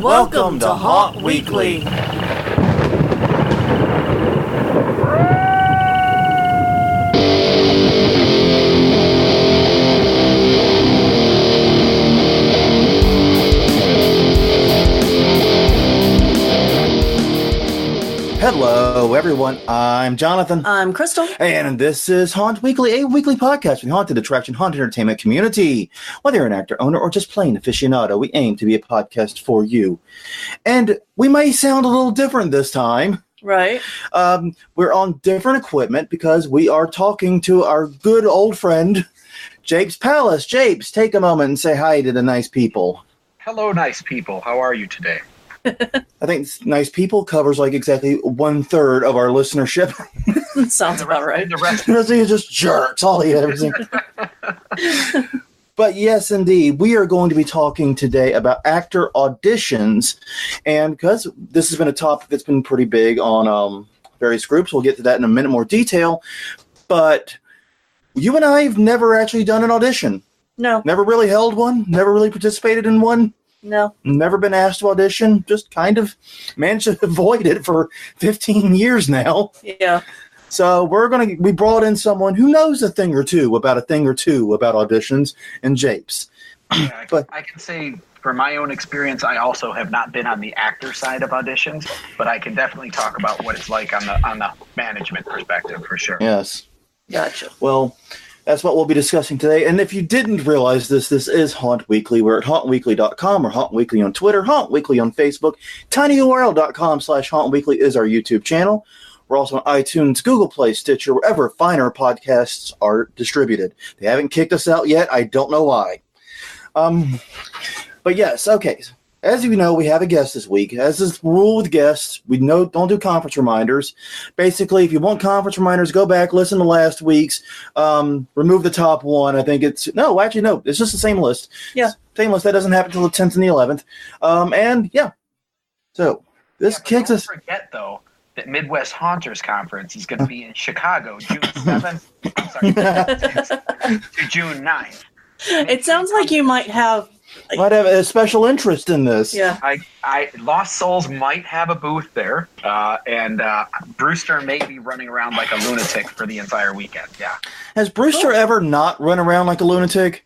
Welcome to Haunt Weekly. Hello, everyone. I'm Jonathan. I'm Crystal. And this is Haunt Weekly, a weekly podcast for the haunted attraction, haunted entertainment community. Whether you're an actor, owner, or just plain aficionado, we aim to be a podcast for you. And we may sound a little different this time. Right. We're on different equipment because we are talking to our good old friend, Japes Palles. Japes, take a moment and say hi to the nice people. Hello, nice people. How are you today? I think nice people covers like exactly 1/3 of our listenership. Sounds about right. The rest are just jerks. All you ever seen. But yes, indeed, we are going to be talking today about actor auditions, and because this has been a topic that's been pretty big on various groups, we'll get to that in a minute more detail. But you and I have never actually done an audition. No. Never really held one. Never really participated in one. No. Never been asked to audition. Just kind of managed to avoid it for 15 years now. Yeah. So we brought in someone who knows a thing or two about auditions, and Japes. Yeah, but I can say from my own experience, I also have not been on the actor side of auditions, but I can definitely talk about what it's like on the management perspective for sure. Yes. Gotcha. Well, that's what we'll be discussing today. And if you didn't realize this is Haunt Weekly. We're at hauntweekly.com or Haunt Weekly on Twitter, Haunt Weekly on Facebook. tinyurl.com/Haunt Weekly is our YouTube channel. We're also on iTunes, Google Play, Stitcher, wherever finer podcasts are distributed. They haven't kicked us out yet. I don't know why. But yes, okay. As you know, we have a guest this week. As is the rule with guests, don't do conference reminders. Basically, if you want conference reminders, go back, listen to last week's, remove the top one. I think it's no, it's just the same list. Yeah. Same list. That doesn't happen until the 10th and the 11th. And yeah. So this kicks us. Don't forget, though, that Midwest Haunters Conference is going to be in Chicago, June 7th. To June 9th. It sounds like you might have a special interest in this. Yeah. I Lost Souls might have a booth there, and Brewster may be running around like a lunatic for the entire weekend. Yeah. Has Brewster ever not run around like a lunatic?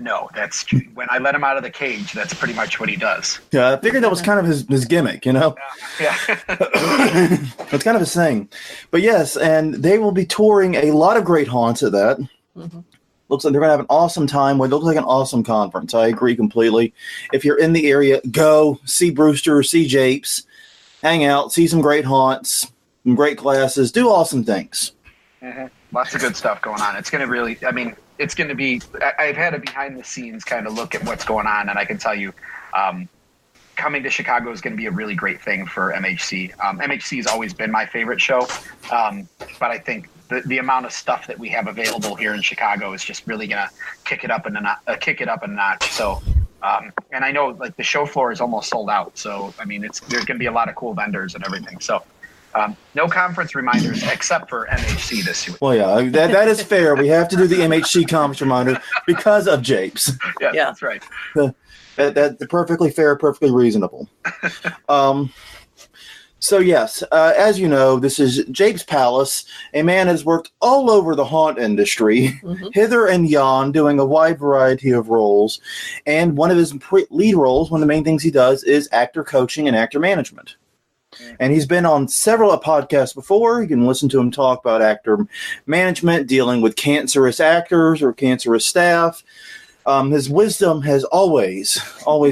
No, that's when I let him out of the cage. That's pretty much what he does. Yeah, I figured that was kind of his gimmick, you know? Yeah. It's kind of his thing. But yes, and they will be touring a lot of great haunts at that. Mm-hmm. Looks like they're going to have an awesome time. It looks like an awesome conference. I agree completely. If you're in the area, go see Brewster, see Japes, hang out, see some great haunts, some great classes, do awesome things. Mm-hmm. Lots of good stuff going on. It's going to it's going to be, I've had a behind the scenes kind of look at what's going on, and I can tell you, coming to Chicago is going to be a really great thing for MHC. MHC has always been my favorite show, but I think the amount of stuff that we have available here in Chicago is just really going to kick it up a notch. So, and I know like the show floor is almost sold out. So, I mean, there's going to be a lot of cool vendors and everything. So, no conference reminders except for MHC this week. Well, yeah, that is fair. We have to do the MHC conference reminder because of Japes. Yeah, that's right. That's perfectly fair, perfectly reasonable. So yes, as you know, this is Japes Palles, a man has worked all over the haunt industry, hither and yon, doing a wide variety of roles. And one of his lead roles, one of the main things he does, is actor coaching and actor management. And he's been on several podcasts before. You can listen to him talk about actor management, dealing with cancerous actors or cancerous staff. His wisdom has always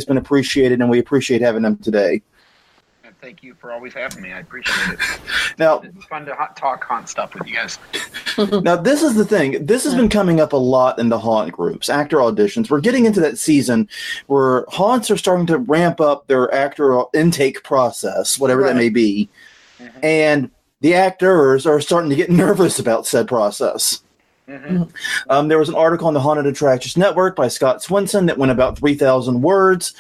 been appreciated, and we appreciate having him today. Thank you for always having me. I appreciate it. Now, it's fun to talk haunt stuff with you guys. Now, this is the thing. This has been coming up a lot in the haunt groups, actor auditions. We're getting into that season where haunts are starting to ramp up their actor intake process, whatever that may be. Mm-hmm. And the actors are starting to get nervous about said process. Mm-hmm. There was an article on the Haunted Attractions Network by Scott Swinson that went about 3,000 words.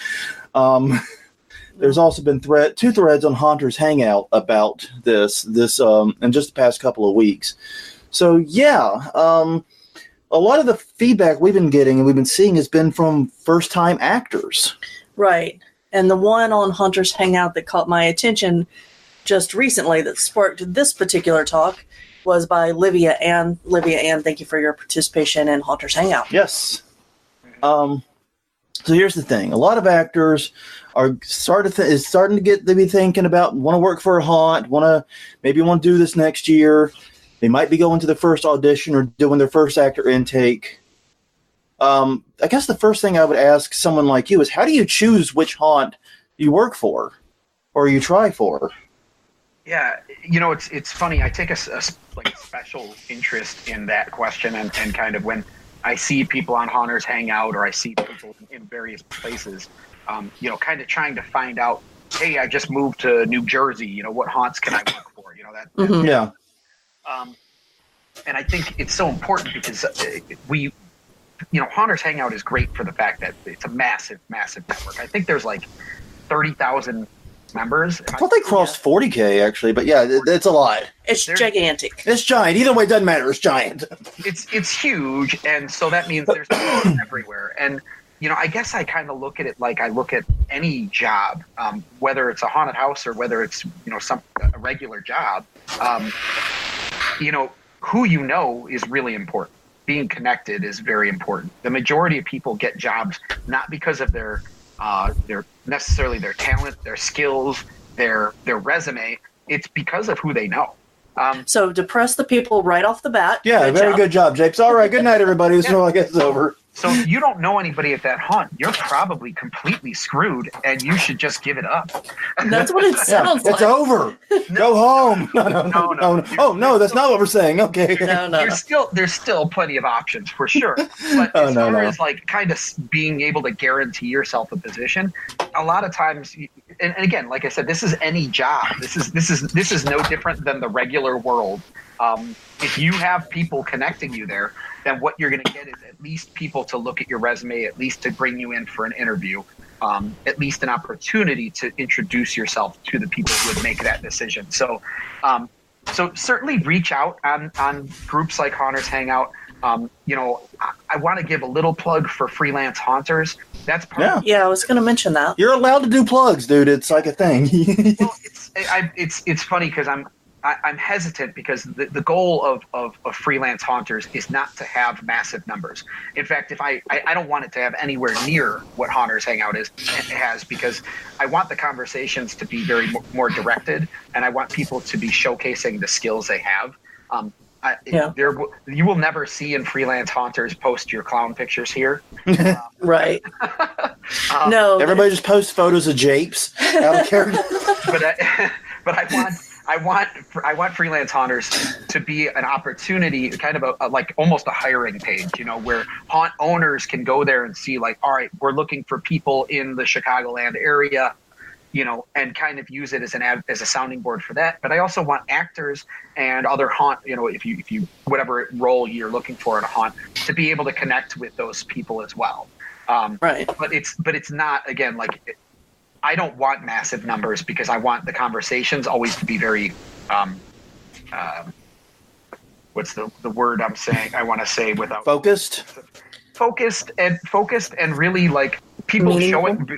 There's also been two threads on Haunters Hangout about this in just the past couple of weeks. So, yeah, a lot of the feedback we've been getting and we've been seeing has been from first-time actors. Right. And the one on Hunters Hangout that caught my attention just recently that sparked this particular talk was by Livia Ann. Livia Ann, thank you for your participation in Hunters Hangout. Yes. So here's the thing. A lot of actors are starting to be thinking about, want to work for a haunt, maybe want to do this next year. They might be going to their first audition or doing their first actor intake. I guess the first thing I would ask someone like you is, how do you choose which haunt you work for or you try for? Yeah, you know, it's funny. I take a special interest in that question, and kind of when I see people on Haunters Hangout or I see people in various places, you know, kind of trying to find out, hey, I just moved to New Jersey, you know, what haunts can I work for? You know, that Yeah. And I think it's so important because you know, Haunters Hangout is great for the fact that it's a massive, massive network. I think there's like 30,000 members. I thought they crossed 40K actually, but yeah, it's a lot. It's gigantic. It's giant. Either way, it doesn't matter. It's giant. It's huge, and so that means there's people everywhere. And you know, I guess I kind of look at it like I look at any job, whether it's a haunted house or whether it's, you know, a regular job. You know, who you know is really important. Being connected is very important. The majority of people get jobs not because of their necessarily their talent, their skills, their resume. It's because of who they know. So depress the people right off the bat. Yeah, very good job, Japes. All right, good night, everybody. So I guess it's over. So if you don't know anybody at that haunt, you're probably completely screwed, and you should just give it up. That's what it sounds like. It's over. Go home. No. Oh no, that's not what we're saying. Okay. No. There's still plenty of options for sure. But as far as like kind of being able to guarantee yourself a position, a lot of times, and again, like I said, this is any job. This is no different than the regular world. If you have people connecting you there, then what you're going to get is at least people to look at your resume, at least to bring you in for an interview, at least an opportunity to introduce yourself to the people who would make that decision. So, so certainly reach out on groups like Haunters Hangout. You know, I want to give a little plug for freelance haunters. That's part yeah, I was going to mention that. You're allowed to do plugs, dude. It's like a thing. Well, it's funny because I'm hesitant because the goal of freelance haunters is not to have massive numbers. In fact, if I don't want it to have anywhere near what Haunters Hangout has, because I want the conversations to be very more directed, and I want people to be showcasing the skills they have. You will never see in freelance haunters post your clown pictures here. Right. No. Everybody just posts photos of Japes out of character. But I want freelance haunters to be an opportunity, kind of like almost a hiring page, you know, where haunt owners can go there and see like, all right, we're looking for people in the Chicagoland area, you know, and kind of use it as as a sounding board for that. But I also want actors and other haunt, you know, if you whatever role you're looking for in a haunt, to be able to connect with those people as well. Right. But it's not, again, like, I don't want massive numbers because I want the conversations always to be very, what's the word I'm saying? I want to say without focused and really like people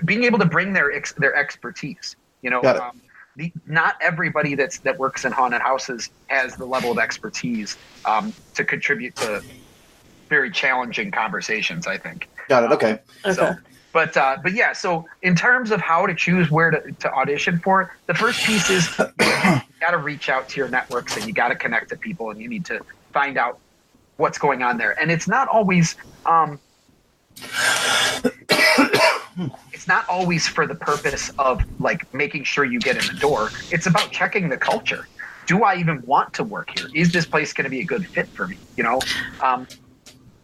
being able to bring their expertise. You know, not everybody that works in haunted houses has the level of expertise to contribute to very challenging conversations, I think. Got it. Okay. So, But yeah, so in terms of how to choose where to audition for, the first piece is you got to reach out to your networks and you got to connect to people and you need to find out what's going on there. And it's not always for the purpose of like making sure you get in the door. It's about checking the culture. Do I even want to work here? Is this place going to be a good fit for me? You know?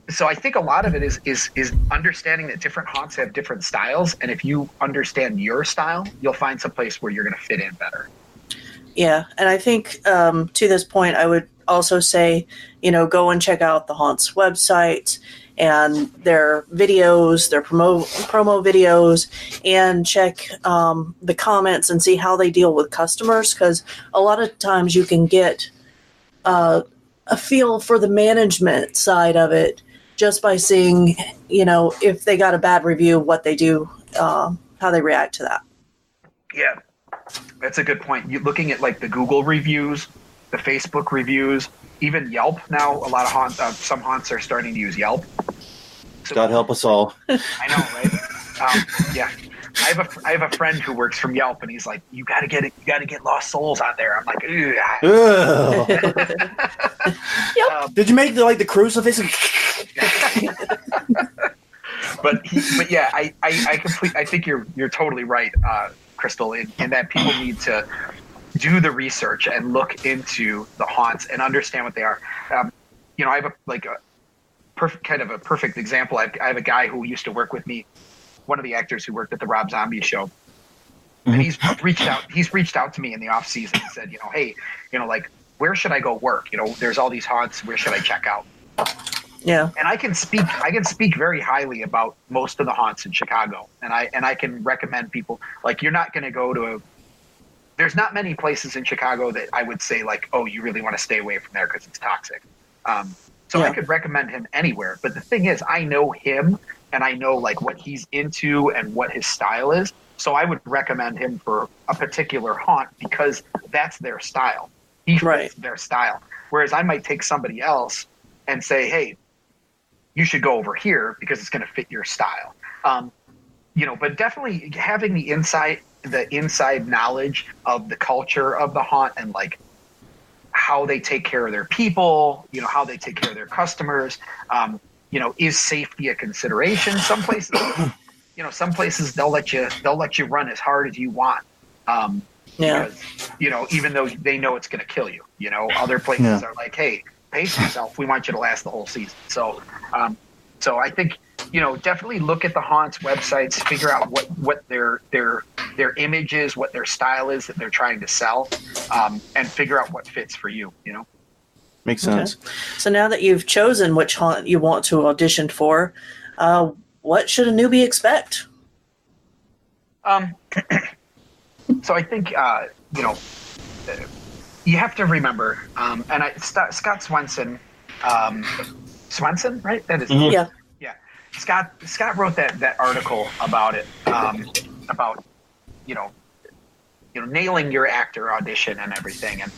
So I think a lot of it is understanding that different haunts have different styles, and if you understand your style, you'll find some place where you're going to fit in better. Yeah, and I think to this point, I would also say, you know, go and check out the haunt's website and their videos, their promo videos, and check the comments and see how they deal with customers, because a lot of times you can get a feel for the management side of it just by seeing, you know, if they got a bad review, what they do, how how they react to that. Yeah, that's a good point. You looking at like the Google reviews, the Facebook reviews, even Yelp now. A lot of some haunts are starting to use Yelp. So, God help us all. I know, right? Yeah, I have a friend who works from Yelp, and he's like, "You got to get Lost Souls on there." I'm like, Yep. Did you make the crucifix? but yeah, I think you're totally right, Crystal, in that people need to do the research and look into the haunts and understand what they are. I have a perfect example. I have a guy who used to work with me, one of the actors who worked at the Rob Zombie show. And he's reached out to me in the off season and said, hey, like, where should I go work? There's all these haunts. Where should I check out? Yeah. And I can speak very highly about most of the haunts in Chicago. And I can recommend people, like, you're not going to go to there's not many places in Chicago that I would say, like, oh, you really want to stay away from there because it's toxic. So I could recommend him anywhere. But the thing is, I know him and I know like what he's into and what his style is. So I would recommend him for a particular haunt because that's their style. He fits their style. Whereas I might take somebody else and say, hey, you should go over here because it's going to fit your style. But definitely having the inside knowledge of the culture of the haunt and like how they take care of their people, how they take care of their customers. Is safety a consideration? Some places they'll let you run as hard as you want. Because, even though they know it's going to kill you, other places are like, hey, pace yourself. We want you to last the whole season. So I think, definitely look at the haunts websites, figure out what their image is, what their style is that they're trying to sell, and figure out what fits for you, Makes sense. Okay. So now that you've chosen which haunt you want to audition for, what should a newbie expect? So I think, you have to remember, Scott Swenson, Swenson, right? That is, yeah. Scott wrote that article about it, about nailing your actor audition and everything. And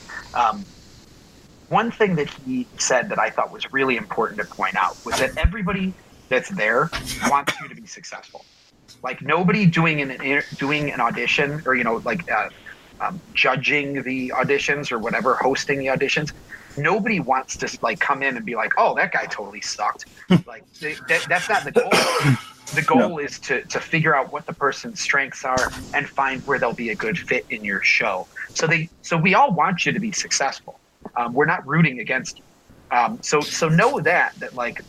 one thing that he said that I thought was really important to point out was that everybody that's there wants you to be successful. Like nobody doing an audition or judging the auditions or whatever, hosting the auditions. Nobody wants to like come in and be like, oh, that guy totally sucked. Like that's not the goal. The goal is to figure out what the person's strengths are and find where they'll be a good fit in your show. So we all want you to be successful. We're not rooting against you. So know that like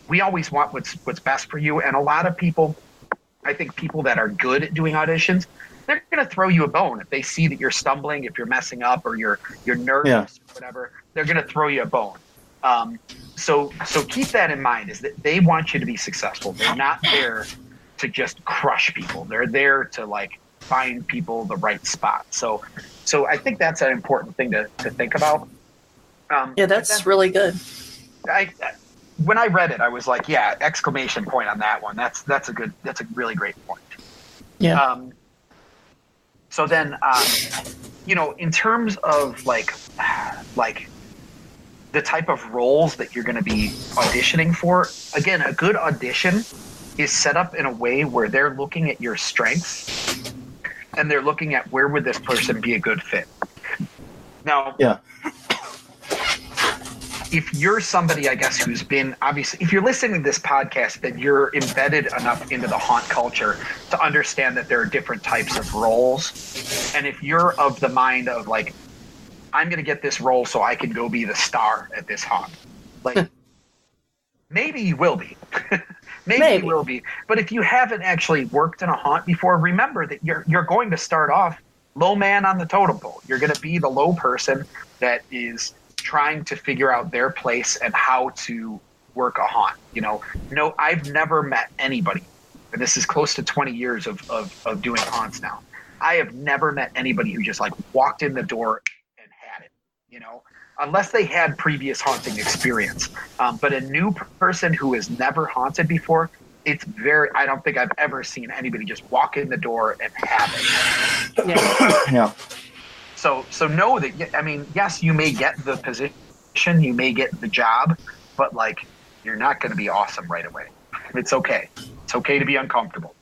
we always want what's best for you. And a lot of people, I think people that are good at doing auditions, they're going to throw you a bone if they see that you're stumbling, if you're messing up or you're nervous or whatever. They're going to throw you a bone. So keep that in mind, is that they want you to be successful. They're not there to just crush people. They're there to like find people the right spot. So I think that's an important thing to think about. That's really good. When I read it, I was like, yeah, exclamation point on that one. That's a really great point. Yeah. So then, in terms of like the type of roles that you're going to be auditioning for, again, a good audition is set up in a way where they're looking at your strengths and they're looking at where would this person be a good fit. Now, if you're somebody, I guess, who's been obviously, if you're listening to this podcast, then you're embedded enough into the haunt culture to understand that there are different types of roles. And if you're of the mind of like, I'm going to get this role so I can go be the star at this haunt, like maybe you will be, maybe you will be. But if you haven't actually worked in a haunt before, remember that you're going to start off low man on the totem pole. You're going to be the low person that is trying to figure out their place and how to work a haunt. No, I've never met anybody, and this is close to 20 years of doing haunts now. I have never met anybody who just like walked in the door and had it, unless they had previous haunting experience. But a new person who has never haunted before, it's very, I don't think I've ever seen anybody just walk in the door and have it. Yeah. So know that, I mean, yes, you may get the position, you may get the job, but like, you're not going to be awesome right away. It's okay. It's okay to be uncomfortable.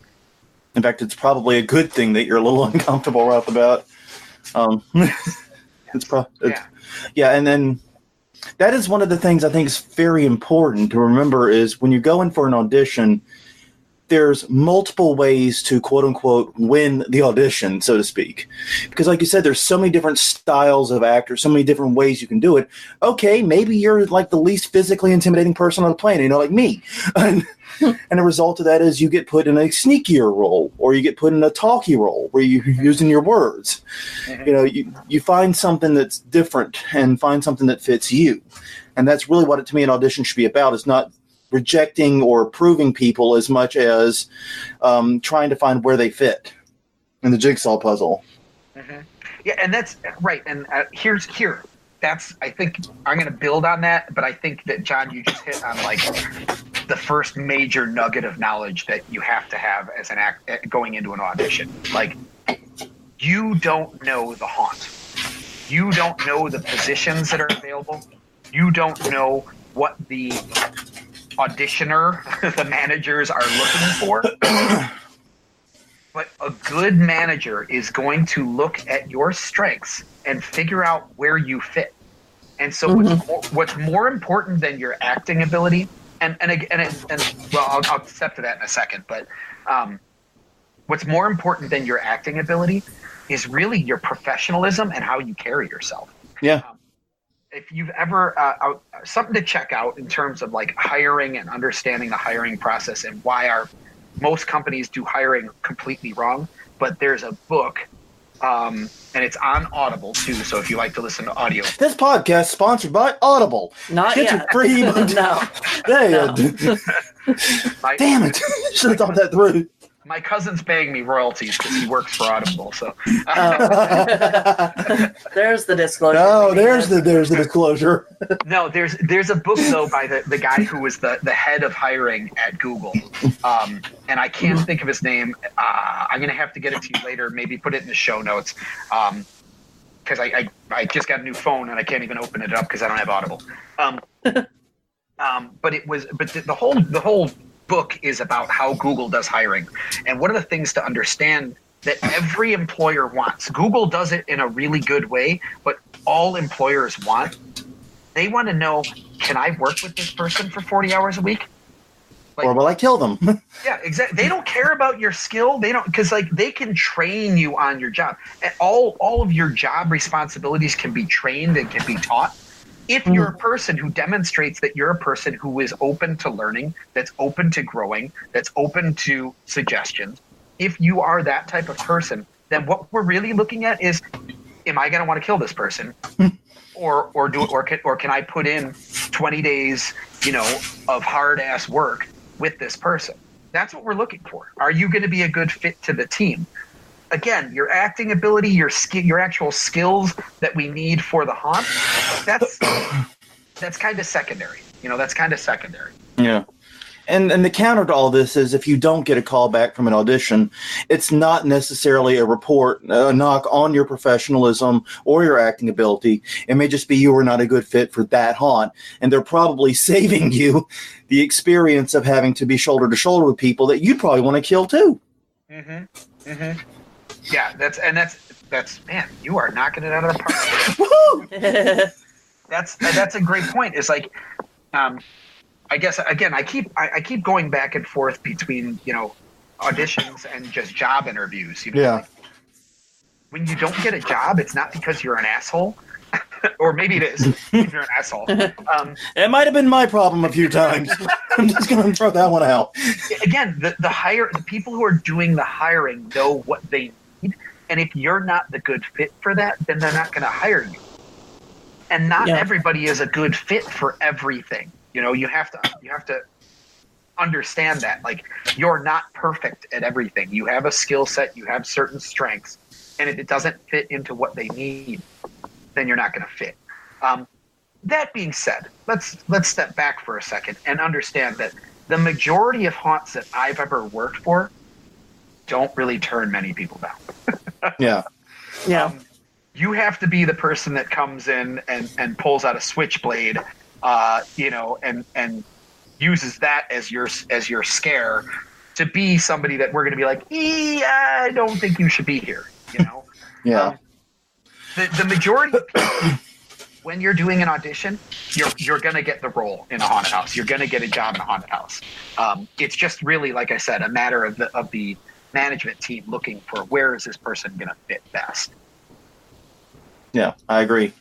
In fact, it's probably a good thing that you're a little uncomfortable right off the bat. And then that is one of the things I think is very important to remember is when you go in for an audition, there's multiple ways to quote unquote win the audition, so to speak. Because like you said, there's so many different styles of actors, so many different ways you can do it. Okay, maybe you're like the least physically intimidating person on the planet, like me. And the result of that is you get put in a sneakier role, or you get put in a talky role where you're using your words. You find something that's different and find something that fits you. And that's really what, to me, an audition should be about, is not rejecting or approving people as much as trying to find where they fit in the jigsaw puzzle. Mm-hmm. Yeah, and that's right. And that's, I think I'm going to build on that, but I think that, John, you just hit on like the first major nugget of knowledge that you have to have as an act going into an audition. Like, you don't know the haunt. You don't know the positions that are available. You don't know what the auditioner, the managers are looking for. But a good manager is going to look at your strengths and figure out where you fit. And so what's more important than your acting ability, and I'll step to that in a second, but what's more important than your acting ability is really your professionalism and how you carry yourself. Yeah. If you've ever something to check out in terms of like hiring and understanding the hiring process and why most companies do hiring completely wrong, but there's a book and it's on Audible too. So if you like to listen to audio, this podcast is sponsored by Audible. Not Get yet. your free. No. Damn it! Should have thought that through. My cousin's paying me royalties because he works for Audible. So there's the disclosure. No, there's the disclosure. No, there's a book though by the guy who was the head of hiring at Google, and I can't think of his name. I'm gonna have to get it to you later. Maybe put it in the show notes, because I just got a new phone and I can't even open it up because I don't have Audible. But the whole book is about how Google does hiring. And one of the things to understand that every employer wants, Google does it in a really good way, but all employers they want to know, can I work with this person for 40 hours a week? Like, or will I kill them? Yeah, exactly. They don't care about your skill. They don't, because like they can train you on your job. And all of your job responsibilities can be trained and can be taught. If you're a person who demonstrates that you're a person who is open to learning, that's open to growing, that's open to suggestions, if you are that type of person, then what we're really looking at is, am I going to want to kill this person? or can I put in 20 days, of hard ass work with this person? That's what we're looking for. Are you going to be a good fit to the team? Again, your acting ability, your actual skills that we need for the haunt, that's kind of secondary. That's kind of secondary. Yeah. And the counter to all this is if you don't get a call back from an audition, it's not necessarily a knock on your professionalism or your acting ability. It may just be you were not a good fit for that haunt. And they're probably saving you the experience of having to be shoulder to shoulder with people that you'd probably want to kill too. Mm-hmm. Mm-hmm. Yeah, that's man, you are knocking it out of the park. That's a great point. It's like, I guess again, I keep going back and forth between auditions and just job interviews. Yeah. Like, when you don't get a job, it's not because you're an asshole, or maybe it is if you're an asshole. It might have been my problem a few times. I'm just going to throw that one out. Again, the people who are doing the hiring know what they need, and if you're not the good fit for that, then they're not going to hire you. And not everybody is a good fit for everything. You have to understand that. Like, you're not perfect at everything. You have a skill set, you have certain strengths, and if it doesn't fit into what they need, then you're not going to fit. That being said, let's step back for a second and understand that the majority of haunts that I've ever worked for don't really turn many people down. Yeah. Yeah. You have to be the person that comes in and pulls out a switchblade, and uses that as your scare to be somebody that we're going to be like, I don't think you should be here. Yeah. The majority of people, when you're doing an audition, you're going to get the role in a haunted house. You're going to get a job in a haunted house. It's just really, like I said, a matter of the management team looking for where is this person going to fit best. Yeah, I agree.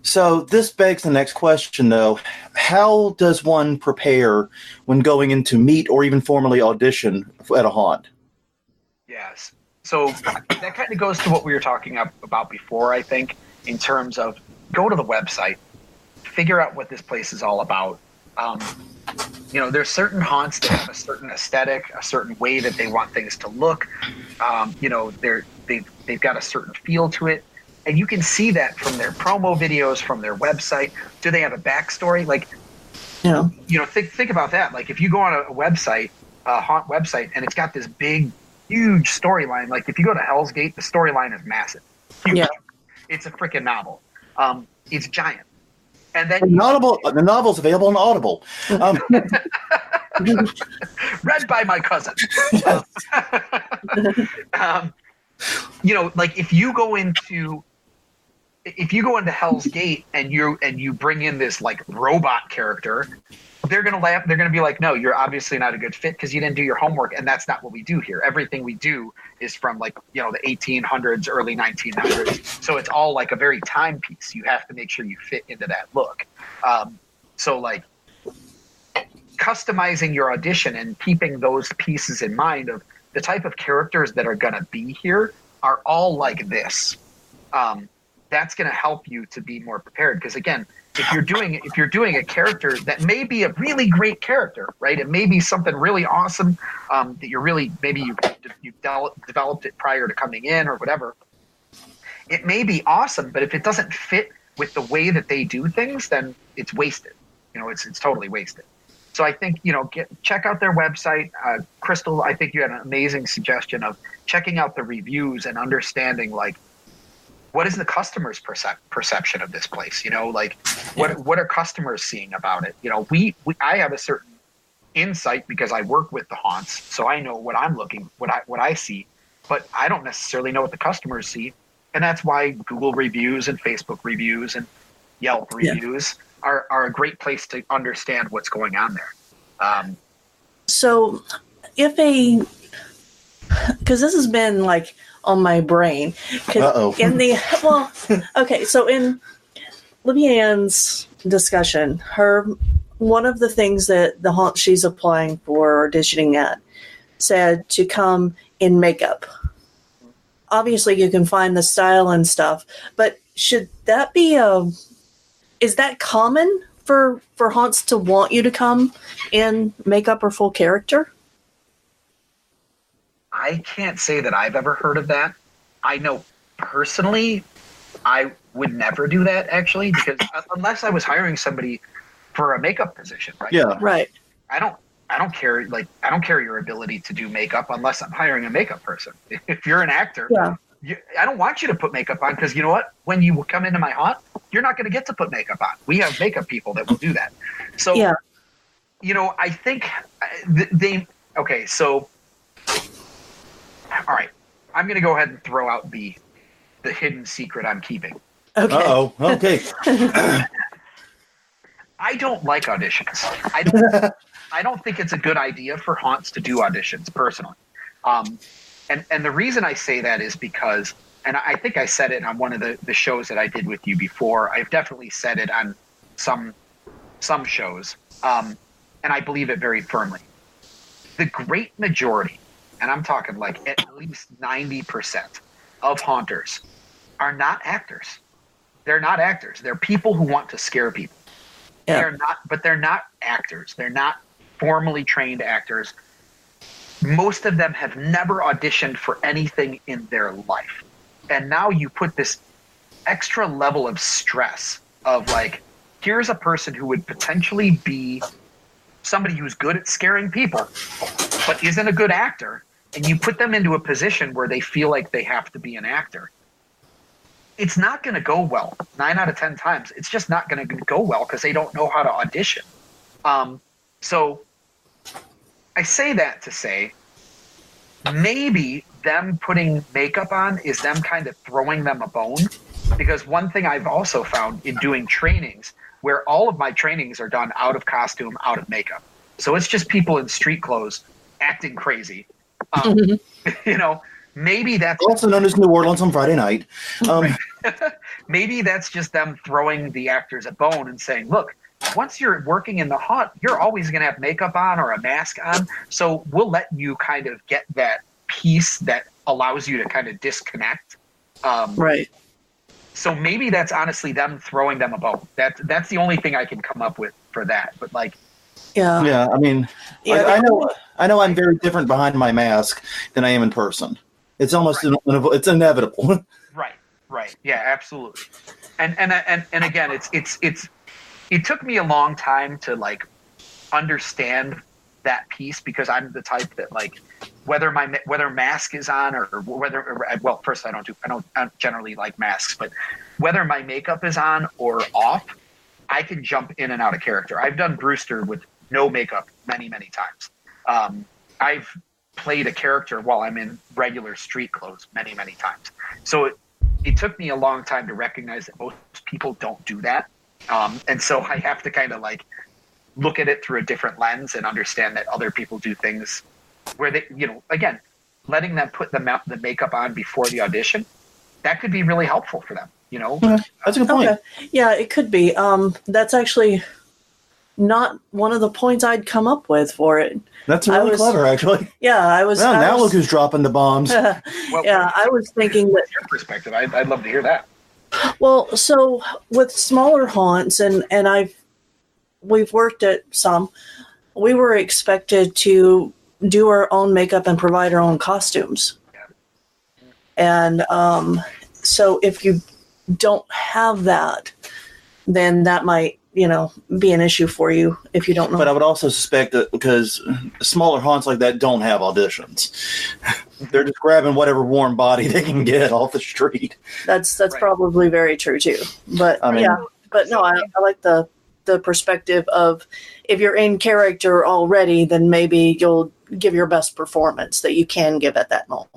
So this begs the next question, though. How does one prepare when going in to meet or even formally audition at a haunt? Yes. So that kind of goes to what we were talking about before, I think, in terms of go to the website, figure out what this place is all about. There's certain haunts that have a certain aesthetic, a certain way that they want things to look. They've got a certain feel to it. And you can see that from their promo videos, from their website. Do they have a backstory? Think about that. Like if you go on a website, a haunt website, and it's got this big, huge storyline. Like if you go to Hell's Gate, the storyline is massive. Huge. Yeah. It's a freaking novel. It's giant. And then the novel's available on Audible. Read by my cousin. Like if you go into Hell's Gate and you bring in this like robot character, they're gonna laugh. They're gonna be like, "No, you're obviously not a good fit because you didn't do your homework." And that's not what we do here. Everything we do is from the 1800s, early 1900s. So it's all like a very timepiece. You have to make sure you fit into that look. So like customizing your audition and keeping those pieces in mind of the type of characters that are gonna be here are all like this. That's going to help you to be more prepared. Because again, if you're doing a character that may be a really great character, right? It may be something really awesome that you're really, maybe you've developed it prior to coming in or whatever. It may be awesome, but if it doesn't fit with the way that they do things, then it's wasted. It's totally wasted. So I think, check out their website. Crystal, I think you had an amazing suggestion of checking out the reviews and understanding like, what is the customer's perception of this place? What are customers seeing about it? I have a certain insight because I work with the haunts, so I know what I'm what I see, but I don't necessarily know what the customers see, and that's why Google reviews and Facebook reviews and Yelp reviews are a great place to understand what's going on there. So, because this has been like on my brain. Uh-oh. So in Libby Ann's discussion, one of the things that the haunt she's applying for auditioning at said to come in makeup. Obviously, you can find the style and stuff, but should that be is that common for haunts to want you to come in makeup or full character? I can't say that I've ever heard of that. I know personally, I would never do that actually, because unless I was hiring somebody for a makeup position, right? Yeah, right. I don't care. Like, I don't care your ability to do makeup unless I'm hiring a makeup person. If you're an actor, I don't want you to put makeup on because you know what? When you come into my haunt, you're not going to get to put makeup on. We have makeup people that will do that. So, I think okay, so. All right, I'm going to go ahead and throw out the hidden secret I'm keeping. Okay. Uh-oh. Okay. I don't like auditions. I don't think it's a good idea for haunts to do auditions personally. And the reason I say that is because, and I think I said it on one of the shows that I did with you before. I've definitely said it on some shows, and I believe it very firmly. The great majority, and I'm talking like at least 90% of haunters are not actors. They're not actors. They're people who want to scare people. Yeah. They're not actors. They're not formally trained actors. Most of them have never auditioned for anything in their life. And now you put this extra level of stress of like, here's a person who would potentially be somebody who's good at scaring people, but isn't a good actor, and you put them into a position where they feel like they have to be an actor, it's not going to go well. 9 out of 10 times, it's just not going to go well because they don't know how to audition. So I say that to say maybe them putting makeup on is them kind of throwing them a bone, because one thing I've also found in doing trainings, where all of my trainings are done out of costume, out of makeup. So it's just people in street clothes acting crazy. You know, maybe that's also known as New Orleans on Friday night. Maybe that's just them throwing the actors a bone and saying, look, once you're working in the haunt, you're always going to have makeup on or a mask on. So we'll let you kind of get that piece that allows you to kind of disconnect. Right. So maybe that's honestly them throwing them a bone. That's the only thing I can come up with for that. But like, yeah. I mean, Yeah, I know I'm very different behind my mask than I am in person. It's almost it's inevitable. Right. Yeah, absolutely. And again, it took me a long time to like understand that piece, because I'm the type that like whether mask is on or well, first I don't generally like masks, but whether my makeup is on or off, I can jump in and out of character. I've done Brewster with no makeup many times. I've played a character while I'm in regular street clothes many times. So it took me a long time to recognize that most people don't do that. And so I have to kind of like look at it through a different lens and understand that other people do things where they, you know, again, letting them put the makeup on before the audition, that could be really helpful for them, you know? That's a good point. Okay. Yeah, it could be. That's actually not one of the points I'd come up with for it. That's really clever, actually. Yeah, I was. Well, now look who's dropping the bombs. Well, I was thinking that. Your perspective, I'd love to hear that. Well, so with smaller haunts, and we've worked at some, we were expected to do our own makeup and provide our own costumes. And so if you don't have that, then that might, you know, be an issue for you if you don't know. But I would also suspect that because smaller haunts like that don't have auditions. They're just grabbing whatever warm body they can get off the street. That's right. Probably very true too. But I like the perspective of if you're in character already, then maybe you'll give your best performance that you can give at that moment.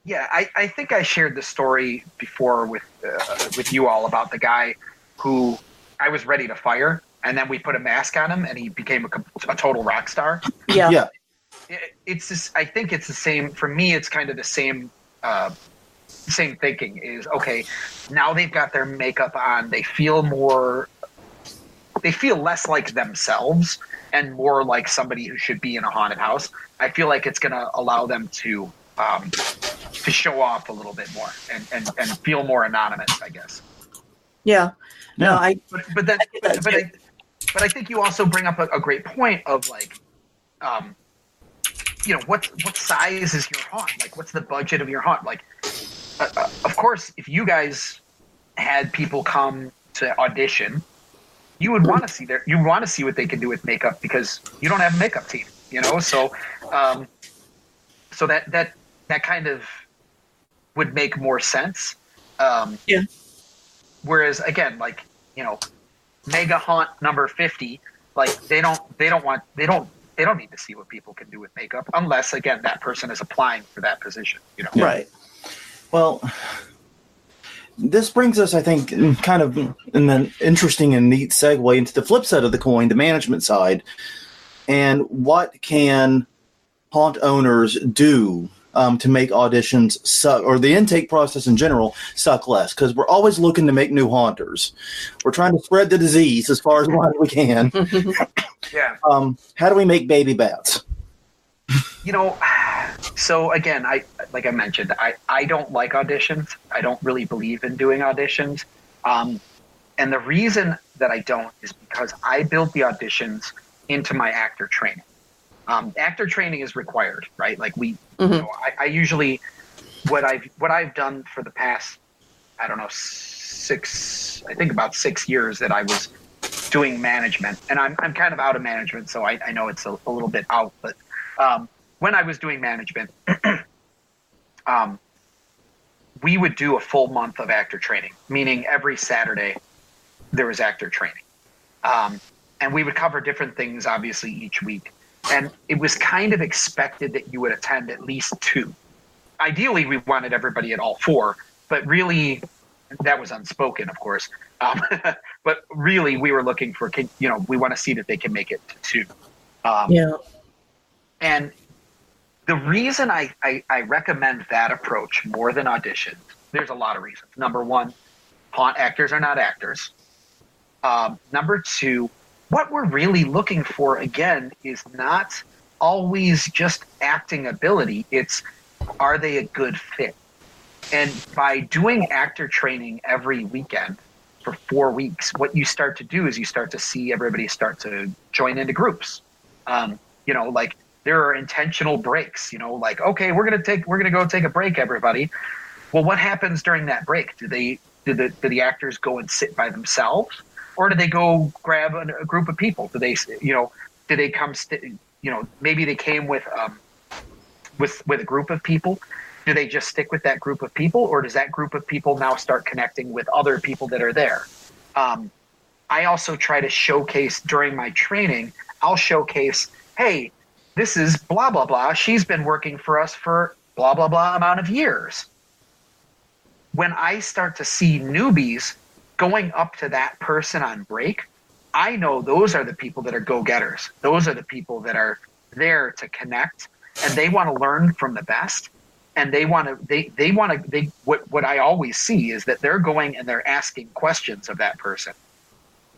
Yeah, I think I shared the story before with you all about the guy who I was ready to fire, and then we put a mask on him, and he became a total rock star. Yeah. It's just, I think it's the same for me. It's kind of the same thinking is, okay, now they've got their makeup on. They feel less like themselves and more like somebody who should be in a haunted house. I feel like it's going to allow them to show off a little bit more and feel more anonymous, I guess. Yeah. No, but I think you also bring up a great point of like, you know, what size is your haunt? Like, what's the budget of your haunt? Like, of course, if you guys had people come to audition, you would want to see what they can do with makeup, because you don't have a makeup team, you know. So, so that kind of would make more sense. Yeah. Whereas again, like, you know, Mega Haunt number 50, like they don't need to see what people can do with makeup unless, again, that person is applying for that position, you know. Yeah. Right. Well, this brings us, I think, kind of in an interesting and neat segue into the flip side of the coin, the management side, and what can haunt owners do to make auditions suck, or the intake process in general suck less, because we're always looking to make new haunters. We're trying to spread the disease as far as we can. Yeah. How do we make baby bats? You know, so again, like I mentioned, I don't like auditions. I don't really believe in doing auditions. And the reason that I don't is because I build the auditions into my actor training. Actor training is required, right? Like you know, I usually, what I've done for the past, I don't know, about 6 years that I was doing management, and I'm kind of out of management, so I know it's a little bit out, but when I was doing management, we would do a full month of actor training, meaning every Saturday there was actor training. And we would cover different things, obviously, each week. And it was kind of expected that you would attend at least 2. Ideally, we wanted everybody at all 4, but really, that was unspoken, of course. But really, we were looking for, we want to see that they can make it to 2. Yeah. And the reason I recommend that approach more than auditions, there's a lot of reasons. Number 1, haunt actors are not actors. Number 2, what we're really looking for, again, is not always just acting ability. It's, are they a good fit? And by doing actor training every weekend for 4 weeks, what you start to do is you start to see everybody start to join into groups. Like there are intentional breaks, like, okay, we're going to go take a break, everybody. Well, what happens during that break? Do the actors go and sit by themselves, or do they go grab a group of people? Do they come, maybe they came with a group of people. Do they just stick with that group of people, or does that group of people now start connecting with other people that are there? I also try to showcase during my training, I'll showcase, hey, this is blah, blah, blah. She's been working for us for blah, blah, blah amount of years. When I start to see newbies going up to that person on break, I know those are the people that are go-getters. Those are the people that are there to connect, and they want to learn from the best. And what I always see is that they're going and they're asking questions of that person.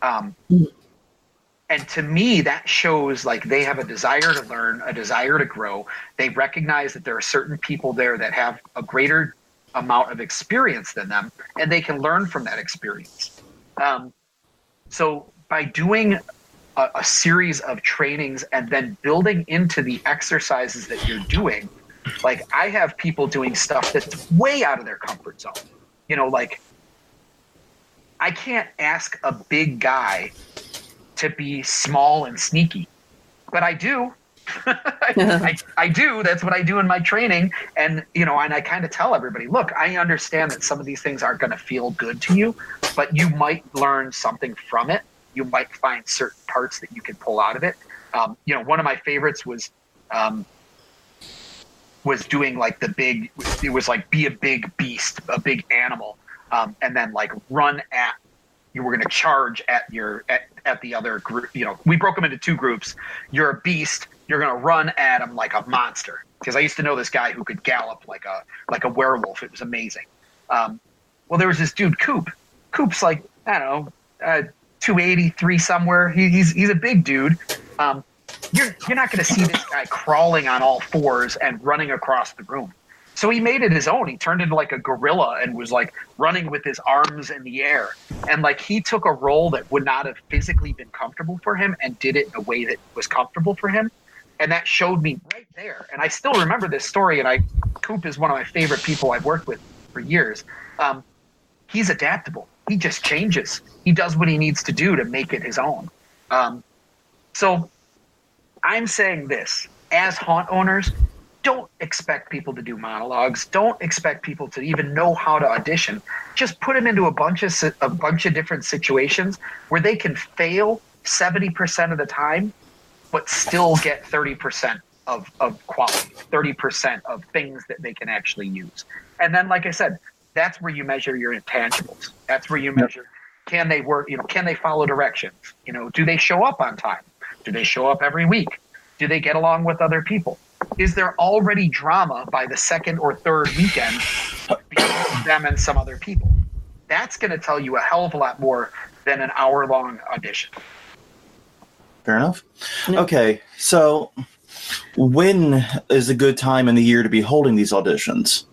And to me, that shows like they have a desire to learn, a desire to grow. They recognize that there are certain people there that have a greater amount of experience than them, and they can learn from that experience. So by doing a series of trainings and then building into the exercises that you're doing, like I have people doing stuff that's way out of their comfort zone. Like I can't ask a big guy to be small and sneaky, but I do. I do. That's what I do in my training. And, and I kind of tell everybody, look, I understand that some of these things aren't going to feel good to you, but you might learn something from it. You might find certain parts that you can pull out of it. One of my favorites was doing like it was like be a big beast, a big animal, and then like you were going to charge at the other group. We broke them into 2 groups. You're a beast. You're going to run at them like a monster. Because I used to know this guy who could gallop like a werewolf. It was amazing. Well, there was this dude, Coop. Coop's like, I don't know, 283 somewhere. He's a big dude. You're not going to see this guy crawling on all 4s and running across the room. So he made it his own. He turned into like a gorilla and was like running with his arms in the air. And like he took a role that would not have physically been comfortable for him and did it in a way that was comfortable for him. And that showed me right there. And I still remember this story. And Coop is one of my favorite people I've worked with for years. He's adaptable. He just changes. He does what he needs to do to make it his own. So I'm saying this, as haunt owners, don't expect people to do monologues. Don't expect people to even know how to audition. Just put them into a bunch of different situations where they can fail 70% of the time, but still get 30% of quality, 30% of things that they can actually use. And then, like I said, that's where you measure your intangibles. That's where you measure, can they work, can they follow directions? Do they show up on time? Do they show up every week? Do they get along with other people? Is there already drama by the 2nd or 3rd weekend between them and some other people? That's going to tell you a hell of a lot more than an hour-long audition. Fair enough. Okay, so when is a good time in the year to be holding these auditions?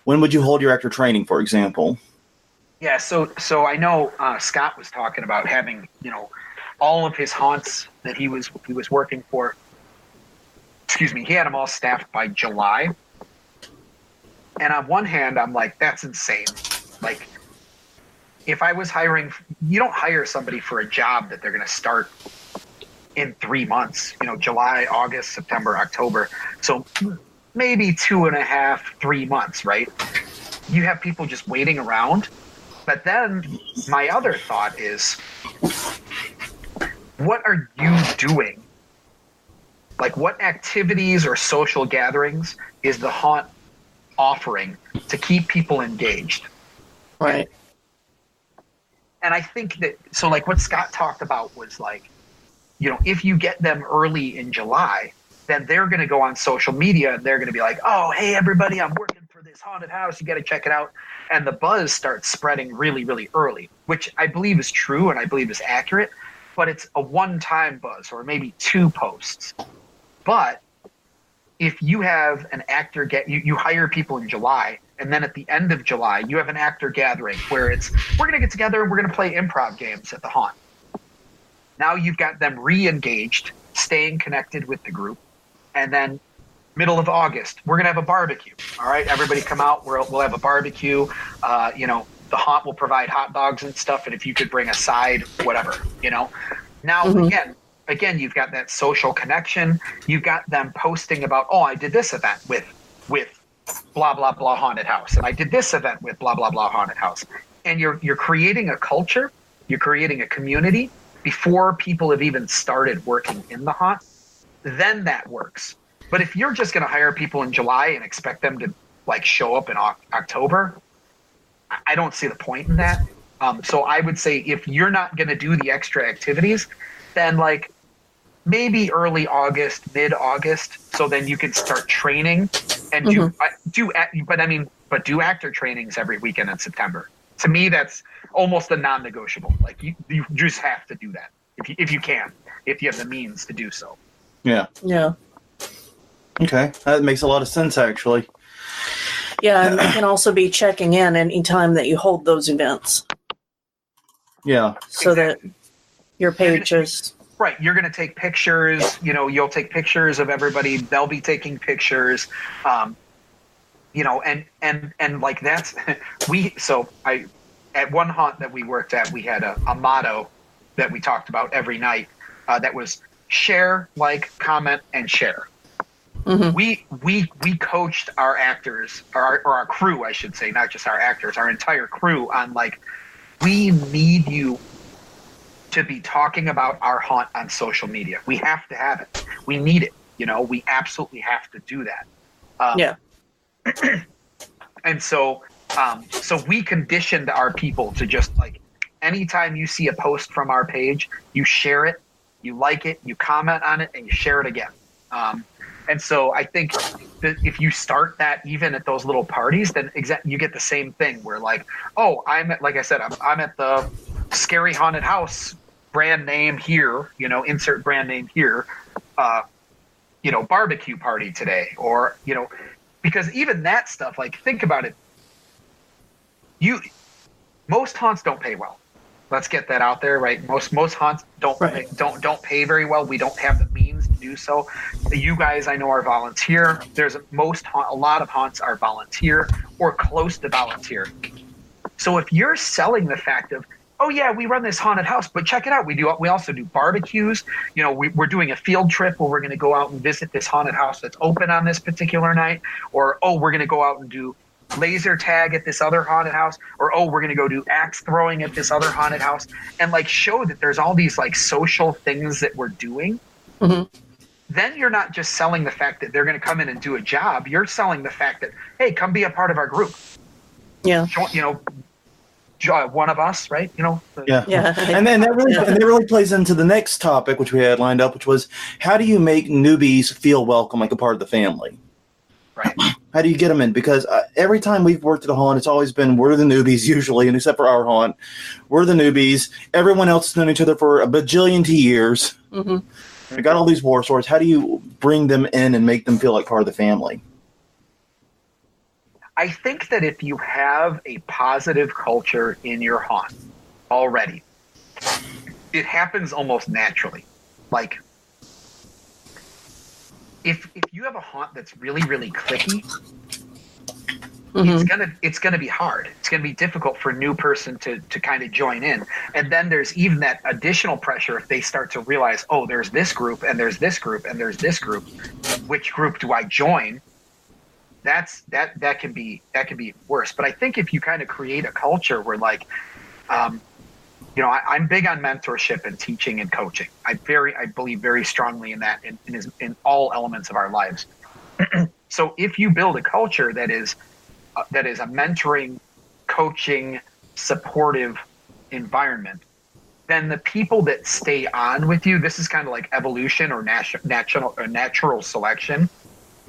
When would you hold your actor training, for example? Yeah, so I know Scott was talking about having, all of his haunts that he was working for. Excuse me, he had them all staffed by July. And on one hand, I'm like, that's insane. Like, if I was hiring, you don't hire somebody for a job that they're going to start in 3 months, July, August, September, October. So maybe 2.5, 3 months, right? You have people just waiting around. But then my other thought is, what are you doing? Like, what activities or social gatherings is the haunt offering to keep people engaged? Right. And I think that, so like what Scott talked about was like, if you get them early in July, then they're going to go on social media and they're going to be like, oh, hey, everybody, I'm working for this haunted house. You got to check it out. And the buzz starts spreading really, really early, which I believe is true and I believe is accurate, but it's a one-time buzz or maybe 2 posts. But if you have an actor you hire people in July, and then at the end of July, you have an actor gathering where we're going to get together and we're going to play improv games at the haunt. Now you've got them re-engaged, staying connected with the group. And then middle of August, we're going to have a barbecue. All right, everybody come out. We'll have a barbecue. The haunt will provide hot dogs and stuff. And if you could bring a side, whatever, Now, again, you've got that social connection. You've got them posting about, oh, I did this event with blah, blah, blah haunted house. And I did this event with blah, blah, blah haunted house. And you're creating a culture. You're creating a community before people have even started working in the haunt. Then that works. But if you're just going to hire people in July and expect them to like show up in October, I don't see the point in that. So I would say if you're not going to do the extra activities, then like maybe early August, mid-August, so then you can start training and do actor trainings every weekend in September. To me, that's almost a non-negotiable. Like you just have to do that if you can, if you have the means to do so. Yeah. Yeah. Okay, that makes a lot of sense, actually. Yeah, and you can also be checking in anytime that you hold those events. Yeah. So that your page is... Right, you're going to take pictures, you'll take pictures of everybody, they'll be taking pictures, and like that's, at one haunt that we worked at, we had a motto that we talked about every night, that was share, like, comment, and share. Mm-hmm. We coached our actors, or our crew, I should say, not just our actors, our entire crew on like, we need you to be talking about our haunt on social media. We have to have it. We need it. We absolutely have to do that. Yeah. And so we conditioned our people to just like, anytime you see a post from our page, you share it, you like it, you comment on it, and you share it again. And so I think that if you start that even at those little parties, then you get the same thing where like, oh, I'm at the Scary Haunted House brand name here, insert brand name here, barbecue party today, or, because even that stuff, like, think about it. Most haunts don't pay well. Let's get that out there, right? Most haunts don't pay very well. We don't have the means to do so. You guys, I know, are volunteer. A lot of haunts are volunteer or close to volunteer. So if you're selling the fact of, oh yeah, we run this haunted house, but check it out. We also do barbecues. We're doing a field trip where we're going to go out and visit this haunted house that's open on this particular night, or we're going to go out and do laser tag at this other haunted house, or we're going to go do axe throwing at this other haunted house, and like show that there's all these like social things that we're doing. Mm-hmm. Then you're not just selling the fact that they're going to come in and do a job. You're selling the fact that, hey, come be a part of our group. Yeah. One of us, right? Yeah. And then that really plays into the next topic, which we had lined up, which was how do you make newbies feel welcome, like a part of the family? Right. How do you get them in? Because every time we've worked at a haunt, it's always been we're the newbies usually, and except for our haunt, we're the newbies. Everyone else has known each other for a bajillion years. Mm-hmm. We got all these war swords. How do you bring them in and make them feel like part of the family? I think that if you have a positive culture in your haunt already, it happens almost naturally. Like, if you have a haunt that's really, really cliquey, it's gonna be hard. It's gonna be difficult for a new person to kind of join in. And then there's even that additional pressure if they start to realize, oh, there's this group and there's this group and there's this group. Which group do I join? That can be worse. But I think if you kind of create a culture where like, I'm big on mentorship and teaching and coaching. I believe very strongly in that in all elements of our lives. So if you build a culture that is a mentoring, coaching, supportive environment, then the people that stay on with you, this is kind of like evolution or natural selection.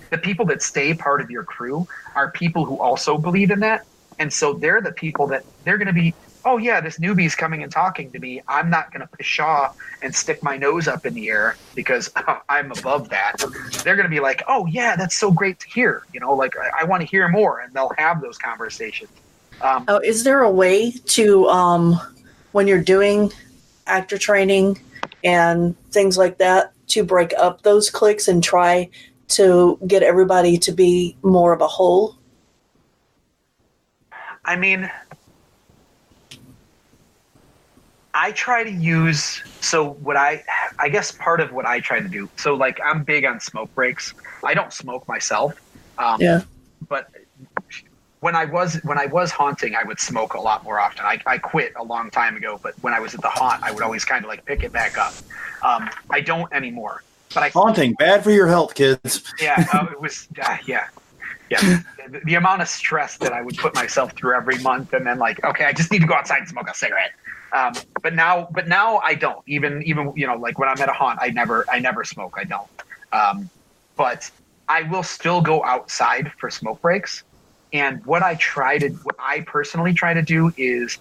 The people that stay part of your crew are people who also believe in that. And so they're the people that they're going to be, oh yeah, this newbie's coming and talking to me. I'm not going to pshaw and stick my nose up in the air because I'm above that. They're going to be like, oh yeah, that's so great to hear. Like I want to hear more, and they'll have those conversations. Is there a way to, when you're doing actor training and things like that, to break up those cliques and try to get everybody to be more of a whole? I mean, I try to use, I guess part of what I try to do, so like I'm big on smoke breaks. I don't smoke myself. But when I was haunting, I would smoke a lot more often. I quit a long time ago, but when I was at the haunt, I would always kind of like pick it back up. I don't anymore. But haunting, bad for your health, kids. Yeah, it was, yeah. The amount of stress that I would put myself through every month, and then like, okay, I just need to go outside and smoke a cigarette. But now I don't. Even like when I'm at a haunt, I never smoke. I don't. But I will still go outside for smoke breaks. And what I personally try to do is,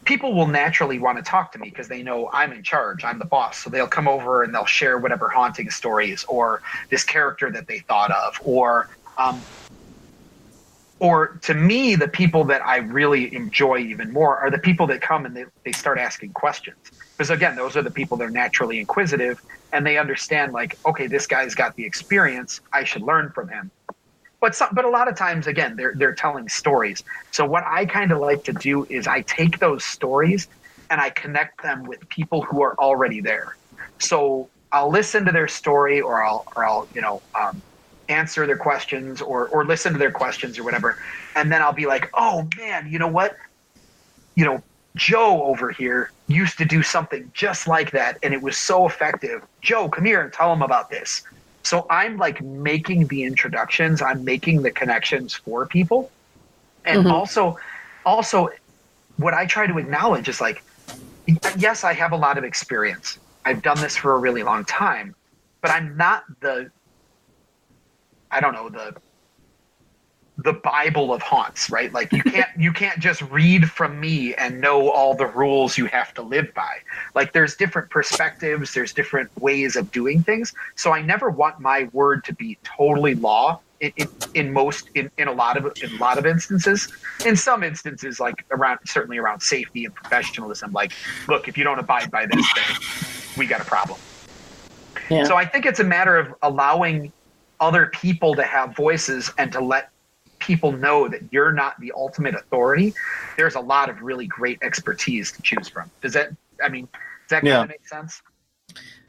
people will naturally want to talk to me because they know I'm in charge. I'm the boss. So they'll come over and they'll share whatever haunting stories or this character that they thought of, or to me, the people that I really enjoy even more are the people that come and they start asking questions. Because again, those are the people that are naturally inquisitive and they understand like, okay, this guy's got the experience. I should learn from him. But a lot of times, again, they're telling stories. So what I kind of like to do is I take those stories and I connect them with people who are already there. So I'll listen to their story, or I'll answer their questions, or listen to their questions or whatever, and then I'll be like, oh man, you know what? Joe over here used to do something just like that, and it was so effective. Joe, come here and tell him about this. So I'm like making the introductions, I'm making the connections for people. And also what I try to acknowledge is like, yes, I have a lot of experience. I've done this for a really long time, but I'm not the Bible of haunts, right? Like you can't just read from me and know all the rules you have to live by. Like there's different perspectives, there's different ways of doing things. So I never want my word to be totally law in a lot of instances. In some instances, like certainly around safety and professionalism, like, look, if you don't abide by this, then we got a problem. Yeah. So I think it's a matter of allowing other people to have voices and to let people know that you're not the ultimate authority. There's a lot of really great expertise to choose from. Does that kind of make sense?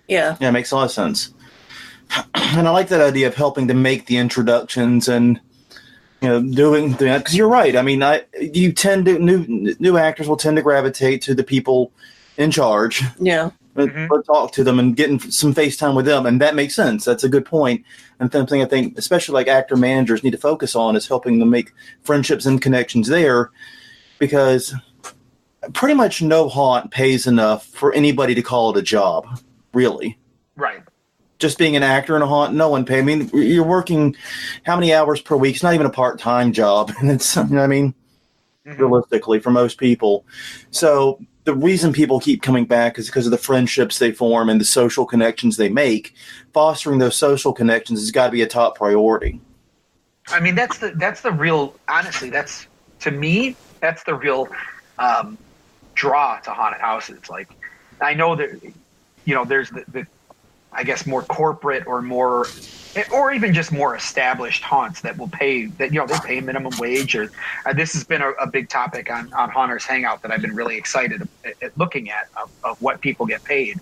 Yeah. Yeah, it makes a lot of sense. And I like that idea of helping to make the introductions and, doing that. Because you're right. I mean, new actors will tend to gravitate to the people in charge. Yeah. But talk to them and getting some face time with them. And that makes sense. That's a good point. And something I think, especially like actor managers need to focus on, is helping them make friendships and connections there, because pretty much no haunt pays enough for anybody to call it a job, really. Right. Just being an actor in a haunt, no one pays. I mean, you're working how many hours per week? It's not even a part-time job. And it's, realistically for most people. So the reason people keep coming back is because of the friendships they form and the social connections they make. Fostering those social connections has got to be a top priority. I mean, that's the real, honestly, to me, that's the real draw to haunted houses. Like, I know that, there's I guess, more corporate or even just more established haunts that will pay that, they pay minimum wage, or this has been a big topic on Haunters Hangout that I've been really excited at looking at of what people get paid.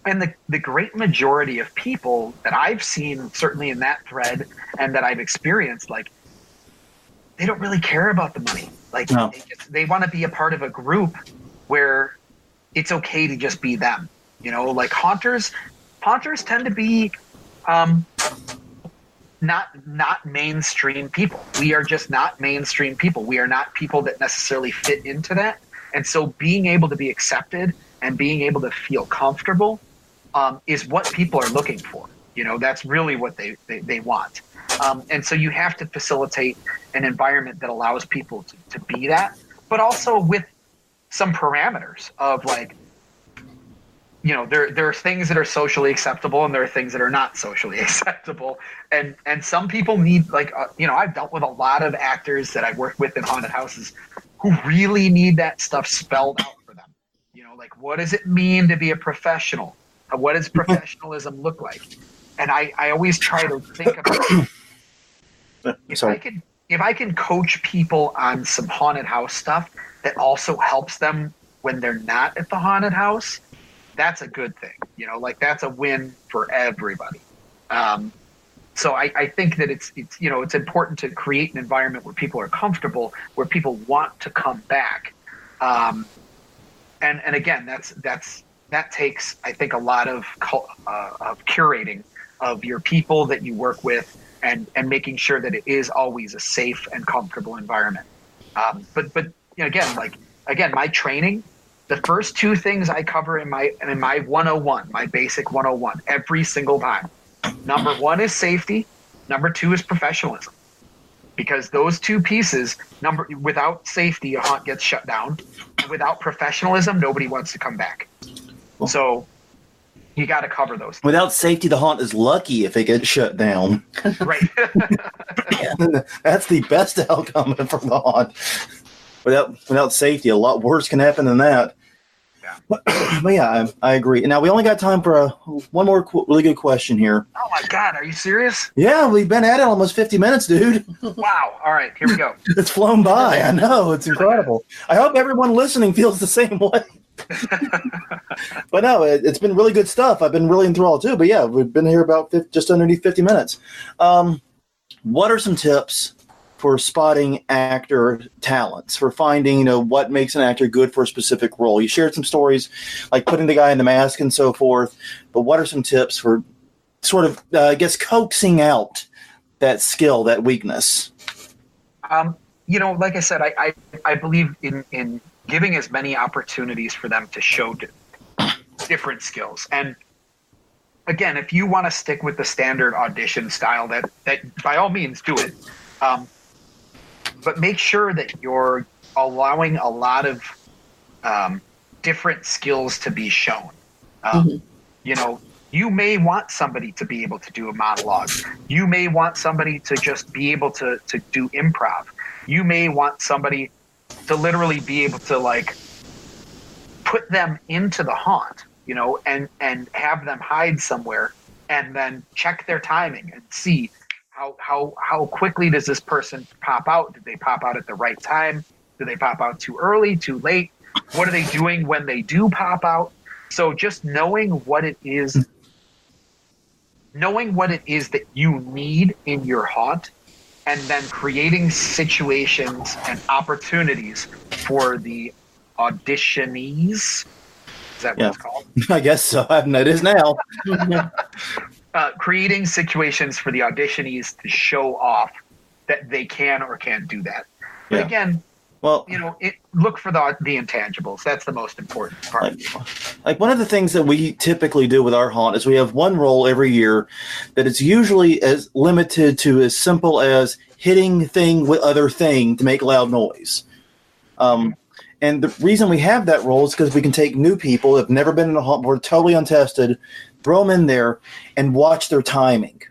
And the great majority of people that I've seen, certainly in that thread, and that I've experienced, like, they don't really care about the money. Like, no. They want to be a part of a group where it's okay to just be them. Like haunters tend to be not mainstream people. We are just not mainstream people. We are not people that necessarily fit into that. And so being able to be accepted and being able to feel comfortable is what people are looking for. That's really what they want. And so you have to facilitate an environment that allows people to be that, but also with some parameters of, like, there are things that are socially acceptable and there are things that are not socially acceptable. And some people need, like, I've dealt with a lot of actors that I work with in haunted houses who really need that stuff spelled out for them. Like, what does it mean to be a professional? What does professionalism look like? And I always try to think about if I can coach people on some haunted house stuff that also helps them when they're not at the haunted house, that's a good thing. Like, that's a win for everybody. So I think that it's important to create an environment where people are comfortable, where people want to come back. And again, that takes, I think, a lot of curating of your people that you work with, and making sure that it is always a safe and comfortable environment. But again, my training, the first two things I cover in my 101, my basic 101, every single time. Number one is safety. Number two is professionalism. Because those two pieces, without safety, a haunt gets shut down. And without professionalism, nobody wants to come back. So you got to cover those things. Without safety, the haunt is lucky if it gets shut down. Right. That's the best outcome for the haunt. Without safety, a lot worse can happen than that. Yeah. But yeah, I agree. Now, we only got time for one more really good question here. Oh, my God. Are you serious? Yeah, we've been at it almost 50 minutes, dude. Wow. All right. Here we go. It's flown by. I know. It's incredible. I hope everyone listening feels the same way. But no, it's been really good stuff. I've been really enthralled, too. But yeah, we've been here about just underneath 50 minutes. What are some tips for spotting actor talents, for finding, what makes an actor good for a specific role? You shared some stories, like putting the guy in the mask and so forth, but what are some tips for sort of, coaxing out that skill, that weakness? Like I said, I believe in giving as many opportunities for them to show different skills. And again, if you want to stick with the standard audition style, that by all means do it. But make sure that you're allowing a lot of different skills to be shown. You may want somebody to be able to do a monologue. You may want somebody to just be able to do improv. You may want somebody to literally be able to, like, put them into the haunt, and have them hide somewhere, and then check their timing and see how quickly does this person pop out? Did they pop out at the right time? Do they pop out too early, too late? What are they doing when they do pop out? So just knowing what it is that you need in your haunt, and then creating situations and opportunities for the auditionees. Is that what it's called? I guess so. It is now. Creating situations for the auditionees to show off that they can or can't do that. But again, look for the intangibles. That's the most important part. Like one of the things that we typically do with our haunt is we have one role every year that is usually as limited to as simple as hitting thing with other thing to make loud noise. And the reason we have that role is because we can take new people that have never been in a haunt board, totally untested, throw them in there, and watch their timing.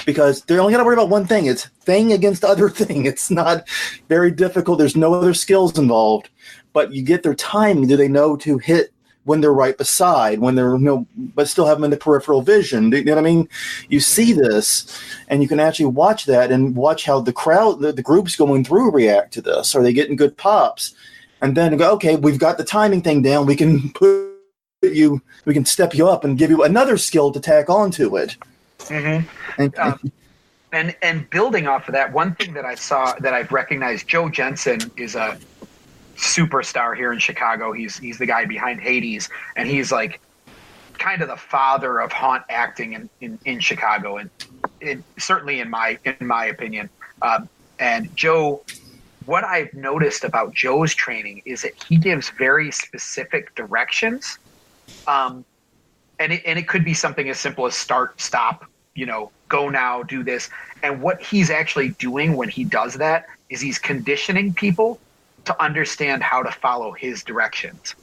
Because they're only got to worry about one thing. It's thing against other thing. It's not very difficult. There's no other skills involved. But you get their timing. Do they know to hit when they're right beside, when they're but still have them in the peripheral vision. You know what I mean? You see this, and you can actually watch that and watch how the crowd, the groups going through react to this. Are they getting good pops? And then go, okay, we've got the timing thing down. We can we can step you up and give you another skill to tack onto it. Mm-hmm. And building off of that, one thing that I saw that I've recognized, Joe Jensen is a superstar here in Chicago. He's the guy behind Hades, and he's like kind of the father of haunt acting in Chicago, and certainly in my opinion. And Joe, what I've noticed about Joe's training is that he gives very specific directions, and it could be something as simple as start, stop, go now, do this. And what he's actually doing when he does that is he's conditioning people to understand how to follow his directions.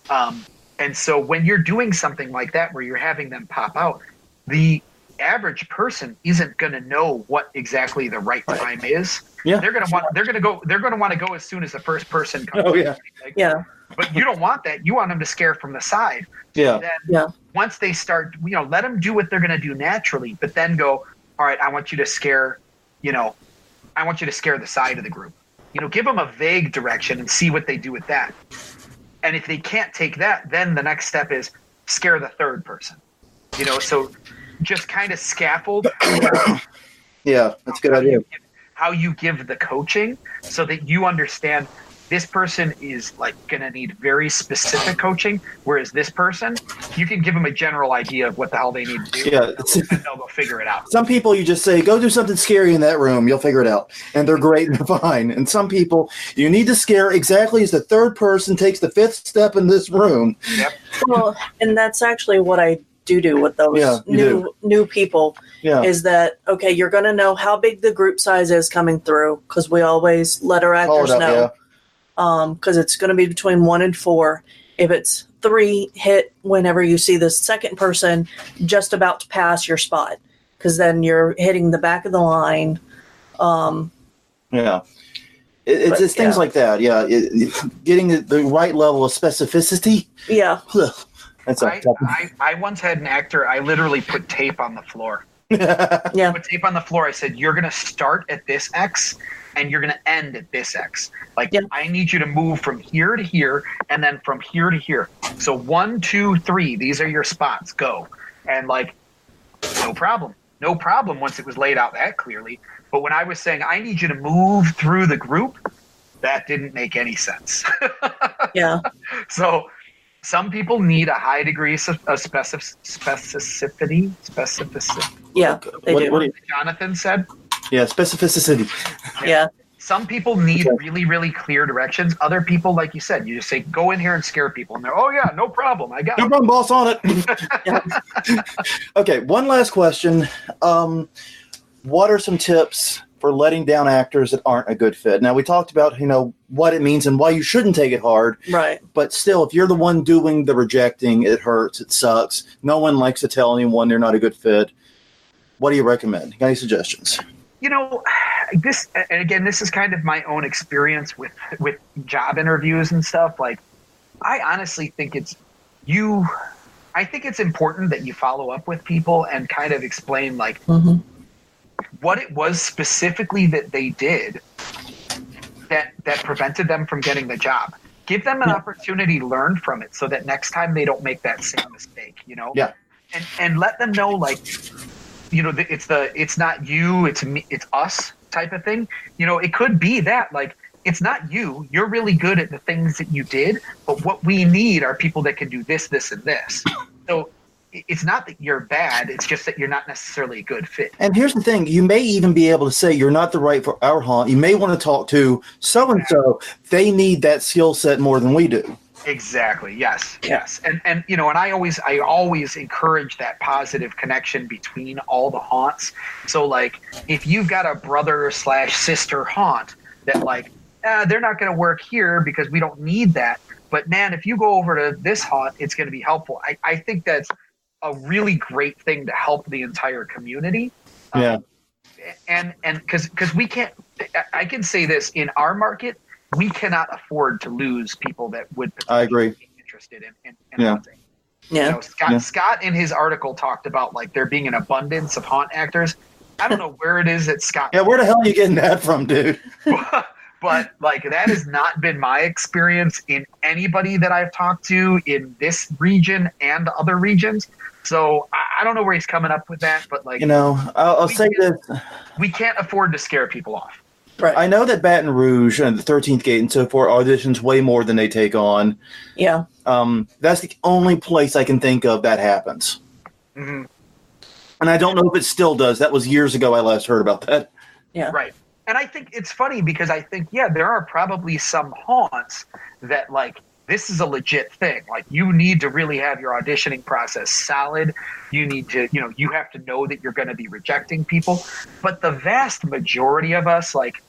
And so when you're doing something like that, where you're having them pop out, the average person isn't going to know what exactly the right time is. Yeah. They're going to want to go as soon as the first person comes. Oh, yeah. Yeah. But you don't want that. You want them to scare from the side. Yeah. Then once they start, let them do what they're going to do naturally, but then go, all right, I want you to scare the side of the group. Give them a vague direction and see what they do with that. And if they can't take that, then the next step is scare the third person. So just kind of scaffold. Yeah, that's a good idea. How you give the coaching so that you understand this person is like going to need very specific coaching, whereas this person, you can give them a general idea of what the hell they need to do. Yeah, and they'll go figure it out. Some people you just say, go do something scary in that room. You'll figure it out. And they're great and they're fine. And some people, you need to scare exactly as the third person takes the fifth step in this room. Yep. Well, and that's actually what I do with those new people is that, okay, you're going to know how big the group size is coming through, because we always let our actors know. Because it's going to be between 1 and 4. If it's 3, hit whenever you see the second person just about to pass your spot, because then you're hitting the back of the line. It's things like that. Yeah, getting the right level of specificity. Yeah. That's I once had an actor. I literally put tape on the floor. Yeah. Put tape on the floor. I said, "You're going to start at this X." And you're going to end at this X. I need you to move from here to here, and then from here to here. So 1, 2, 3, these are your spots. Go. And no problem. No problem once it was laid out that clearly. But when I was saying, I need you to move through the group, that didn't make any sense. Yeah. So some people need a high degree of specificity. Yeah, they do. What Jonathan said. Yeah, specificity. Yeah. Some people need really, really clear directions. Other people, like you said, you just say, go in here and scare people. And they're, oh, yeah, no problem. I got it. No problem, boss, on it. Okay, one last question. What are some tips for letting down actors that aren't a good fit? Now, we talked about, what it means and why you shouldn't take it hard. Right. But still, if you're the one doing the rejecting, it hurts, it sucks. No one likes to tell anyone they're not a good fit. What do you recommend? Got any suggestions? This is kind of my own experience with job interviews and stuff. I honestly think it's important that you follow up with people and kind of explain what it was specifically that they did that prevented them from getting the job. Give them an opportunity to learn from it so that next time they don't make that same mistake, Yeah. And let them know it's not you, it's me, it's us type of thing. It could be that it's not you. You're really good at the things that you did, but what we need are people that can do this, this, and this. So it's not that you're bad. It's just that you're not necessarily a good fit. And here's the thing. You may even be able to say you're not the right for our haunt. You may want to talk to so-and-so. They need that skill set more than we do. Exactly. Yes. And I always encourage that positive connection between all the haunts. So if you've got a brother / sister haunt that they're not going to work here because we don't need that. But man, if you go over to this haunt, it's going to be helpful. I think that's a really great thing to help the entire community. Yeah. And because we can't, I can say this, in our market, we cannot afford to lose people that would. I agree. interested in Yeah. hunting. Yeah. You know, Scott in his article talked about like there being an abundance of haunt actors. I don't know where it is that Scott. Yeah, where the hell are you getting that from, dude? But like that has not been my experience in anybody that I've talked to in this region and other regions. So I don't know where he's coming up with that, but like, You know, I'll say this. We can't afford to scare people off. Right. I know that Baton Rouge and the 13th Gate and so forth auditions way more than they take on. Yeah. That's the only place I can think of that happens. Mm-hmm. And I don't know if it still does. That was years ago I last heard about that. Yeah. Right. And I think it's funny because I think, yeah, there are probably some haunts that like, this is a legit thing. Like you need to really have your auditioning process solid. You need to, you know, you have to know that you're going to be rejecting people. But the vast majority of us, like,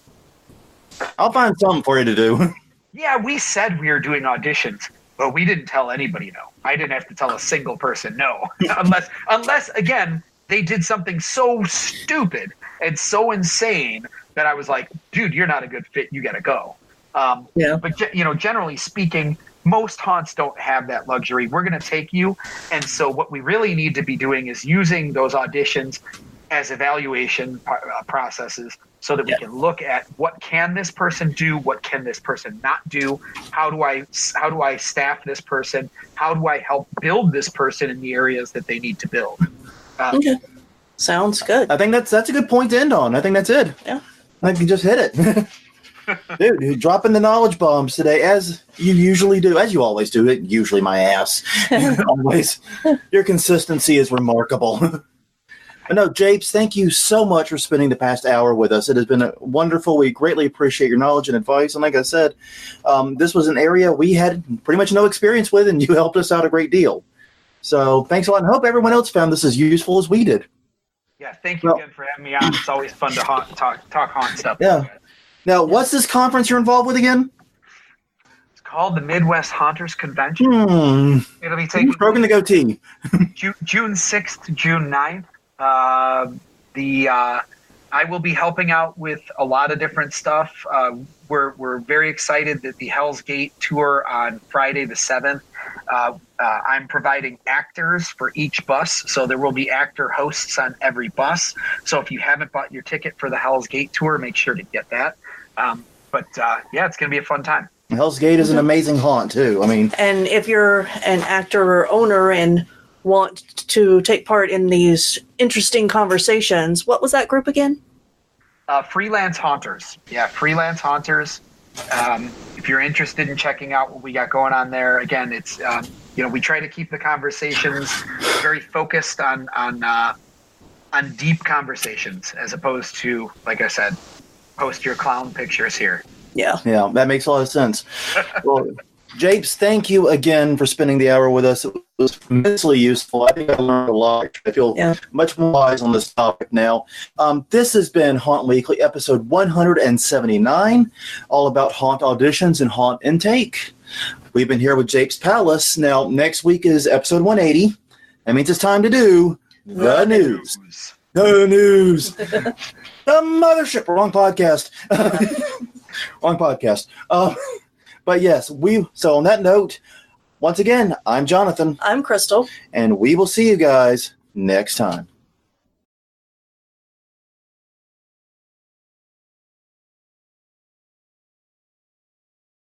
I'll find something for you to do. yeah, we said we were doing auditions, but we didn't tell anybody no. I didn't have to tell a single person no, unless again, they did something so stupid and so insane that I was like, dude, you're not a good fit. You got to go. Yeah. But, you know, generally speaking, most haunts don't have that luxury. We're going to take you. And so what we really need to be doing is using those auditions as evaluation processes so that we can look at what can this person do? What can this person not do? How do I staff this person? How do I help build this person in the areas that they need to build? Okay. Sounds good. I think that's a good point to end on. I think that's it. Yeah. I think you just hit it. Dude, you're dropping the knowledge bombs today, as you usually do, as you always do. It usually my ass. Always. Your consistency is remarkable. But no, Japes, thank you so much for spending the past hour with us. It has been a wonderful week. Greatly appreciate your knowledge and advice. And like I said, this was an area we had pretty much no experience with, and you helped us out a great deal. So thanks a lot, and hope everyone else found this as useful as we did. Yeah, thank you again for having me on. It's always fun to talk haunt stuff. Yeah. Now, what's this conference you're involved with again? It's called the Midwest Haunters Convention. It'll be taking Stroking the goatee. June 6th to June 9th. I will be helping out with a lot of different stuff. We're very excited that the Hell's Gate tour on Friday the 7th. I'm providing actors for each bus, so there will be actor hosts on every bus. So if you haven't bought your ticket for the Hell's Gate tour, make sure to get that. Yeah, it's going to be a fun time. Hell's Gate is an amazing haunt, too. I mean, And if you're an actor or owner and want to take part in these interesting conversations, what was that group again? Freelance Haunters. Yeah, Freelance Haunters. If you're interested in checking out what we got going on there, again, it's we try to keep the conversations very focused on deep conversations as opposed to, like I said, post your clown pictures here. Yeah, that makes a lot of sense. Well, Japes, thank you again for spending the hour with us. It was immensely useful. I think I learned a lot. I feel much more wise on this topic now. This has been Haunt Weekly, episode 179, all about haunt auditions and haunt intake. We've been here with Japes Palles. Now, next week is episode 180. That means it's time to do the news. The news. The mothership. Wrong podcast. Wrong podcast. But yes, so on that note, once again, I'm Jonathan. I'm Crystal. And we will see you guys next time.